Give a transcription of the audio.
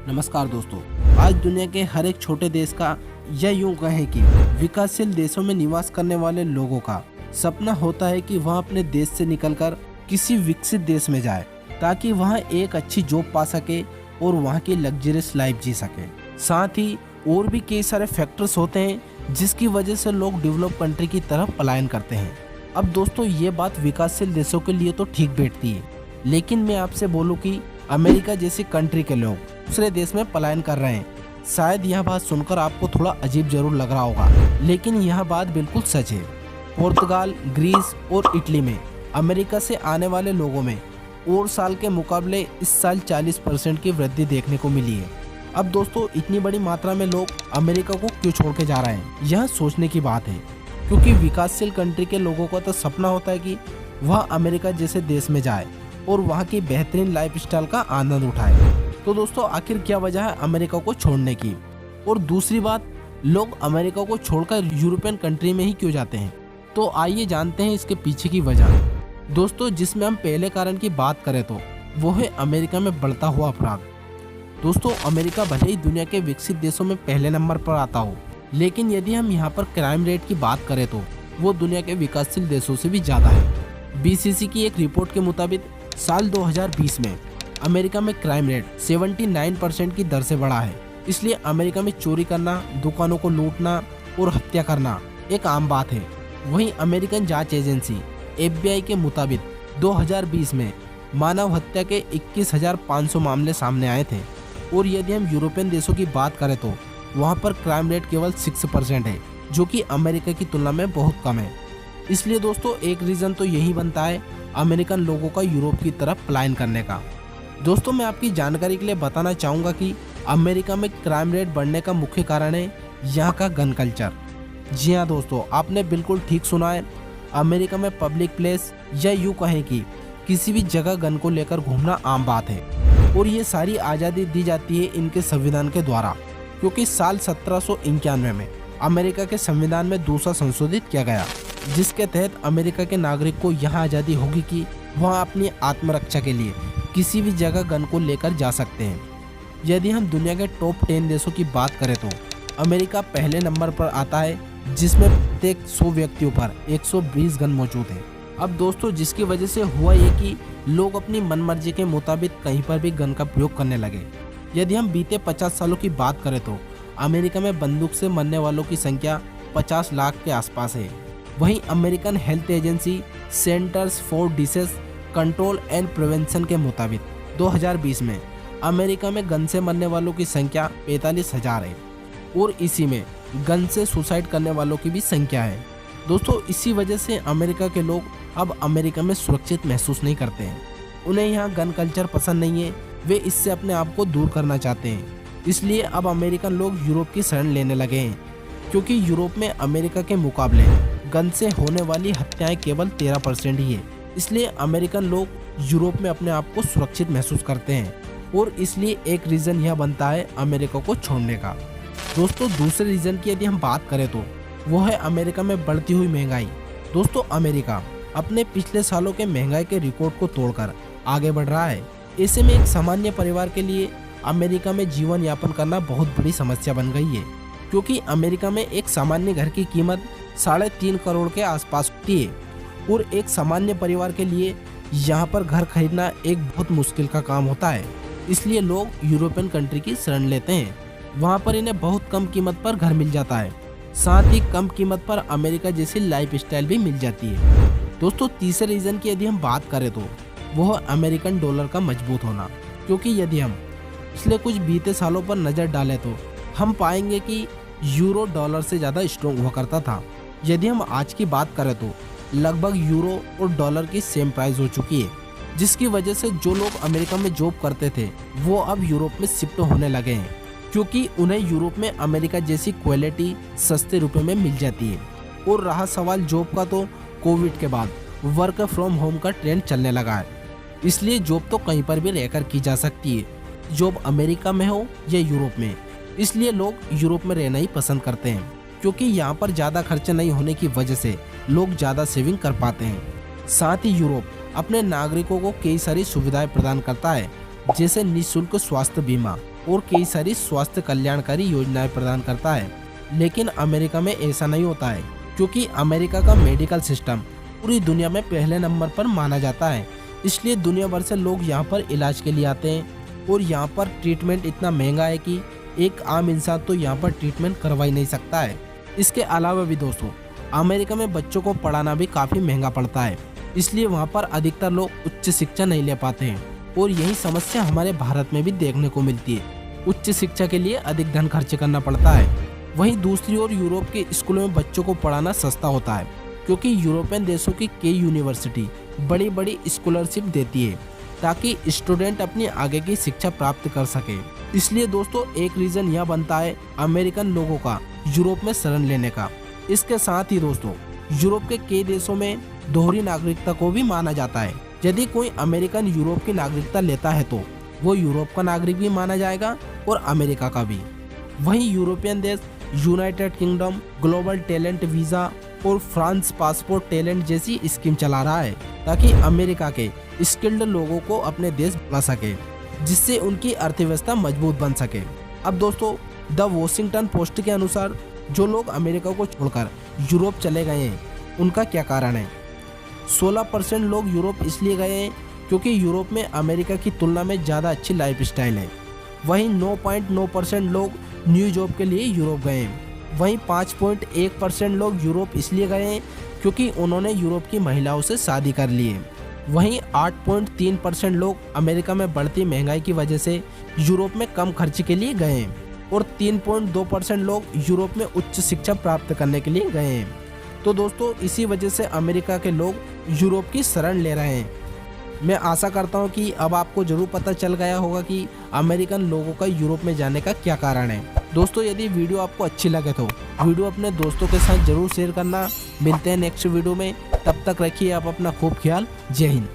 नमस्कार दोस्तों। आज दुनिया के हर एक छोटे देश का या यूं कहें कि विकासशील देशों में निवास करने वाले लोगों का सपना होता है कि वह अपने देश से निकलकर किसी विकसित देश में जाए ताकि वह एक अच्छी जॉब पा सके और वहां की लग्जरियस लाइफ जी सके। साथ ही और भी कई सारे फैक्टर्स होते हैं जिसकी वजह से लोग डेवलप कंट्री की तरफ पलायन करते हैं। अब दोस्तों ये बात विकासशील देशों के लिए तो ठीक बैठती है, लेकिन मैं आपसे बोलूं कि अमेरिका जैसी कंट्री के लोग दूसरे देश में पलायन कर रहे हैं। शायद यह बात सुनकर आपको थोड़ा अजीब जरूर लग रहा होगा, लेकिन यह बात बिल्कुल सच है। पुर्तगाल, ग्रीस और इटली में अमेरिका से आने वाले लोगों में और साल के मुकाबले इस साल 40% की वृद्धि देखने को मिली है। अब दोस्तों इतनी बड़ी मात्रा में लोग अमेरिका को क्यों छोड़ के जा रहे हैं, यह सोचने की बात है, क्योंकि विकासशील कंट्री के लोगों का तो सपना होता है कि वह अमेरिका जैसे देश में जाए और वहाँ की बेहतरीन लाइफस्टाइल का आनंद उठाए। तो दोस्तों आखिर क्या वजह है अमेरिका को छोड़ने की, और दूसरी बात, लोग अमेरिका को छोड़कर यूरोपियन कंट्री में ही क्यों जाते हैं। तो आइए जानते हैं इसके पीछे की वजह। दोस्तों जिसमें हम पहले कारण की बात करें तो वो है अमेरिका में बढ़ता हुआ अपराध। दोस्तों अमेरिका भले ही दुनिया के विकसित देशों में पहले नंबर पर आता हो, लेकिन यदि हम यहाँ पर क्राइम रेट की बात करें तो वो दुनिया के विकासशील देशों से भी ज़्यादा है। बीसीसी की एक रिपोर्ट के मुताबिक साल 2020 में अमेरिका में क्राइम रेट 79% की दर से बढ़ा है। इसलिए अमेरिका में चोरी करना, दुकानों को लूटना और हत्या करना एक आम बात है। वहीं अमेरिकन जांच एजेंसी FBI के मुताबिक 2020 में मानव हत्या के 21,500 मामले सामने आए थे, और यदि हम यूरोपियन देशों की बात करें तो वहां पर क्राइम रेट केवल 6% है, जो कि अमेरिका की तुलना में बहुत कम है। इसलिए दोस्तों एक रीज़न तो यही बनता है अमेरिकन लोगों का यूरोप की तरफ पलायन करने का। दोस्तों मैं आपकी जानकारी के लिए बताना चाहूँगा कि अमेरिका में क्राइम रेट बढ़ने का मुख्य कारण है यहाँ का गन कल्चर। जी हाँ दोस्तों, आपने बिल्कुल ठीक सुना है। अमेरिका में पब्लिक प्लेस या यूँ कहें कि किसी भी जगह गन को लेकर घूमना आम बात है, और ये सारी आज़ादी दी जाती है इनके संविधान के द्वारा, क्योंकि साल 1791 में अमेरिका के संविधान में दूसरा संशोधित किया गया, जिसके तहत अमेरिका के नागरिक को यह आज़ादी होगी कि वह अपनी आत्मरक्षा के लिए किसी भी जगह गन को लेकर जा सकते हैं। यदि हम दुनिया के टॉप 10 देशों की बात करें तो अमेरिका पहले नंबर पर आता है, जिसमें प्रत्येक 100 व्यक्तियों पर 120 गन मौजूद है। अब दोस्तों जिसकी वजह से हुआ ये कि लोग अपनी मनमर्जी के मुताबिक कहीं पर भी गन का प्रयोग करने लगे। यदि हम बीते 50 सालों की बात करें तो अमेरिका में बंदूक से मरने वालों की संख्या 50 लाख के आसपास है। वहीं American health agency centres for disease control and prevention के मुताबिक 2020 में अमेरिका में गन से मरने वालों की संख्या 45,000 है, और इसी में गन से सुसाइड करने वालों की भी संख्या है। दोस्तों इसी वजह से अमेरिका के लोग अब अमेरिका में सुरक्षित महसूस नहीं करते हैं। उन्हें यहाँ गन कल्चर पसंद नहीं है, वे इससे अपने आप को दूर करना चाहते हैं। इसलिए अब अमेरिकन लोग यूरोप की शरण लेने लगे हैं, क्योंकि यूरोप में अमेरिका के मुकाबले गन से होने वाली हत्याएं केवल 13% ही है। इसलिए अमेरिकन लोग यूरोप में अपने आप को सुरक्षित महसूस करते हैं, और इसलिए एक रीज़न यह बनता है अमेरिका को छोड़ने का। दोस्तों दूसरे रीज़न की यदि हम बात करें तो वो है अमेरिका में बढ़ती हुई महंगाई। दोस्तों अमेरिका अपने पिछले सालों के महंगाई के रिकॉर्ड को तोड़कर आगे बढ़ रहा है। ऐसे में एक सामान्य परिवार के लिए अमेरिका में जीवन यापन करना बहुत बड़ी समस्या बन गई है, क्योंकि अमेरिका में एक सामान्य घर की कीमत 3.5 करोड़ के आसपास होती है, और एक सामान्य परिवार के लिए यहाँ पर घर खरीदना एक बहुत मुश्किल का काम होता है। इसलिए लोग यूरोपियन कंट्री की शरण लेते हैं। वहाँ पर इन्हें बहुत कम कीमत पर घर मिल जाता है, साथ ही कम कीमत पर अमेरिका जैसी लाइफस्टाइल भी मिल जाती है। दोस्तों तीसरे रीज़न की यदि हम बात करें तो वो है अमेरिकन डॉलर का मजबूत होना, क्योंकि यदि हम पिछले कुछ बीते सालों पर नज़र डालें तो हम पाएंगे कि यूरो डॉलर से ज़्यादा स्ट्रॉन्ग हुआ करता था। यदि हम आज की बात करें तो लगभग यूरो और डॉलर की सेम प्राइस हो चुकी है, जिसकी वजह से जो लोग अमेरिका में जॉब करते थे वो अब यूरोप में शिफ्ट होने लगे हैं, क्योंकि उन्हें यूरोप में अमेरिका जैसी क्वालिटी सस्ते रुपए में मिल जाती है। और रहा सवाल जॉब का, तो कोविड के बाद वर्क फ्रॉम होम का ट्रेंड चलने लगा है। इसलिए जॉब तो कहीं पर भी रहकर की जा सकती है, जॉब अमेरिका में हो या यूरोप में। इसलिए लोग यूरोप में रहना ही पसंद करते हैं, क्योंकि यहाँ पर ज़्यादा खर्चे नहीं होने की वजह से लोग ज़्यादा सेविंग कर पाते हैं। साथ ही यूरोप अपने नागरिकों को कई सारी सुविधाएं प्रदान करता है, जैसे निःशुल्क स्वास्थ्य बीमा, और कई सारी स्वास्थ्य कल्याणकारी योजनाएं प्रदान करता है। लेकिन अमेरिका में ऐसा नहीं होता है, क्योंकि अमेरिका का मेडिकल सिस्टम पूरी दुनिया में पहले नंबर पर माना जाता है। इसलिए दुनिया भर से लोग यहाँ पर इलाज के लिए आते हैं और यहाँ पर ट्रीटमेंट इतना महंगा है कि एक आम इंसान तो यहाँ पर ट्रीटमेंट करवा ही नहीं सकता है। इसके अलावा भी दोस्तों, अमेरिका में बच्चों को पढ़ाना भी काफ़ी महंगा पड़ता है, इसलिए वहाँ पर अधिकतर लोग उच्च शिक्षा नहीं ले पाते हैं। और यही समस्या हमारे भारत में भी देखने को मिलती है। उच्च शिक्षा के लिए अधिक धन खर्च करना पड़ता है। वहीं दूसरी ओर यूरोप के स्कूलों में बच्चों को पढ़ाना सस्ता होता है, क्योंकि यूरोपियन देशों की कई यूनिवर्सिटी बड़ी बड़ी स्कॉलरशिप देती है ताकि स्टूडेंट अपनी आगे की शिक्षा प्राप्त कर सके। इसलिए दोस्तों, एक रीजन यह बनता है अमेरिकन लोगों का यूरोप में शरण लेने का। इसके साथ ही दोस्तों, यूरोप के कई देशों में दोहरी नागरिकता को भी माना जाता है। यदि कोई अमेरिकन यूरोप की नागरिकता लेता है तो वो यूरोप का नागरिक भी माना जाएगा और अमेरिका का भी। वहीं यूरोपियन देश United kingdom global talent visa और फ्रांस पासपोर्ट टैलेंट जैसी स्कीम चला रहा है ताकि अमेरिका के स्किल्ड लोगों को अपने देश बुला सके, जिससे उनकी अर्थव्यवस्था मजबूत बन सके। अब दोस्तों, द वॉशिंगटन पोस्ट के अनुसार जो लोग अमेरिका को छोड़कर यूरोप चले गए हैं, उनका क्या कारण है। 16% लोग यूरोप इसलिए गए हैं क्योंकि यूरोप में अमेरिका की तुलना में ज़्यादा अच्छी लाइफस्टाइल है। वहीं 9.9% लोग न्यू जॉब के लिए यूरोप गए हैं। वहीं 5.1% लोग यूरोप इसलिए गए हैं क्योंकि उन्होंने यूरोप की महिलाओं से शादी कर ली है। वहीं 8.3% लोग अमेरिका में बढ़ती महंगाई की वजह से यूरोप में कम खर्च के लिए गए हैं और 3.2% लोग यूरोप में उच्च शिक्षा प्राप्त करने के लिए गए हैं। तो दोस्तों, इसी वजह से अमेरिका के लोग यूरोप की शरण ले रहे हैं। मैं आशा करता हूं कि अब आपको जरूर पता चल गया होगा कि अमेरिकन लोगों का यूरोप में जाने का क्या कारण है। दोस्तों, यदि वीडियो आपको अच्छी लगे तो वीडियो अपने दोस्तों के साथ जरूर शेयर करना। मिलते हैं नेक्स्ट वीडियो में, तब तक रखिए आप अपना खूब ख्याल। जय हिंद।